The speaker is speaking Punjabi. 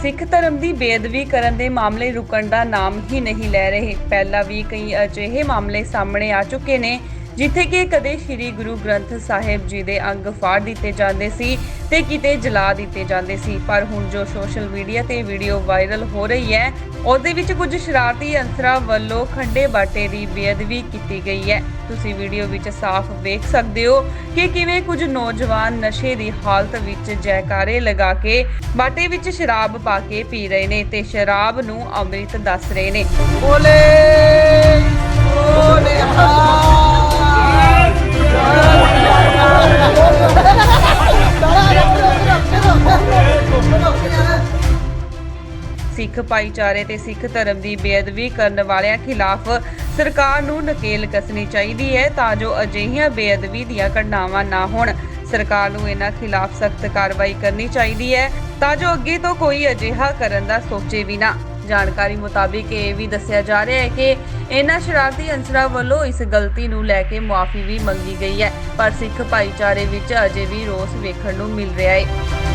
ਸਿੱਖ ਧਰਮ ਦੀ ਬੇਅਦਬੀ ਕਰਨ ਦੇ ਮਾਮਲੇ ਰੁਕਣ ਦਾ ਨਾਮ ਹੀ ਨਹੀਂ ਲੈ ਰਹੇ। ਪਹਿਲਾਂ ਵੀ ਕਈ ਅਜਿਹੇ ਮਾਮਲੇ ਸਾਹਮਣੇ ਆ ਚੁੱਕੇ ਨੇ ਜਿੱਥੇ ਕਿ ਕਦੇ ਸ੍ਰੀ ਗੁਰੂ ਗ੍ਰੰਥ ਸਾਹਿਬ ਜੀ ਦੇ ਅੰਗ ਫਾੜ ਦਿੱਤੇ ਜਾਂਦੇ ਸੀ ਤੇ ਕਿਤੇ ਜਲਾ ਦਿੱਤੇ ਜਾਂਦੇ ਸੀ। ਪਰ ਹੁਣ ਜੋ ਸੋਸ਼ਲ ਮੀਡੀਆ ਤੇ ਵੀਡੀਓ ਵਾਇਰਲ ਹੋ ਰਹੀ ਹੈ ਉਹਦੇ ਵਿੱਚ ਕੁਝ ਸ਼ਰਾਰਤੀ ਅਨਸਰਾਂ ਵੱਲੋਂ ਖੰਡੇ ਬਾਟੇ ਦੀ ਬੇਅਦਬੀ ਕੀਤੀ ਗਈ ਹੈ। ਤੁਸੀਂ ਵੀਡੀਓ ਵਿੱਚ ਸਾਫ਼ ਵੇਖ ਸਕਦੇ ਹੋ ਕਿ ਕਿਵੇਂ ਕੁਝ ਨੌਜਵਾਨ ਨਸ਼ੇ ਦੀ ਹਾਲਤ ਵਿੱਚ ਜੈਕਾਰੇ ਲਗਾ ਕੇ ਬਾਟੇ ਵਿੱਚ ਸ਼ਰਾਬ ਪਾ ਕੇ ਪੀ ਰਹੇ ਨੇ ਤੇ ਸ਼ਰਾਬ ਨੂੰ ਅੰਮ੍ਰਿਤ ਦੱਸ ਰਹੇ ਨੇ। ਬੋਲੇ ਬੋਲੇ ਸਿੱਖ ਭਾਈਚਾਰੇ ਤੇ ਸਿੱਖ ਧਰਮ ਦੀ ਬੇਅਦਬੀ ਕਰਨ ਵਾਲਿਆਂ ਖਿਲਾਫ ਸਰਕਾਰ ਨੂੰ ਨਕੇਲ ਕੱਸਣੀ ਚਾਹੀਦੀ ਹੈ ਤਾਂ ਜੋ ਅਜਿਹੀਆਂ ਬੇਅਦਬੀ ਦੀਆਂ ਘਟਨਾਵਾਂ ਨਾ ਹੋਣ। ਸਰਕਾਰ ਨੂੰ ਇਹਨਾਂ ਖਿਲਾਫ ਸਖਤ ਕਾਰਵਾਈ ਕਰਨੀ ਚਾਹੀਦੀ ਹੈ ਤਾਂ ਜੋ ਅੱਗੇ ਤੋਂ ਕੋਈ ਅਜਿਹਾ ਕਰਨ ਦਾ ਸੋਚੇ ਵੀ ਨਾ। ਜਾਣਕਾਰੀ ਮੁਤਾਬਿਕ ਇਹ ਵੀ ਦੱਸਿਆ ਜਾ ਰਿਹਾ ਹੈ ਕਿ ਇਹਨਾਂ ਸ਼ਰਾਰਤੀ ਅਨਸਰਾਂ ਵੱਲੋਂ ਇਸ ਗਲਤੀ ਨੂੰ ਲੈ ਕੇ ਮੁਆਫੀ ਵੀ ਮੰਗੀ ਗਈ ਹੈ, ਪਰ ਸਿੱਖ ਭਾਈਚਾਰੇ ਵਿੱਚ ਅਜੇ ਵੀ ਰੋਸ ਵੇਖਣ ਨੂੰ ਮਿਲ ਰਿਹਾ ਹੈ।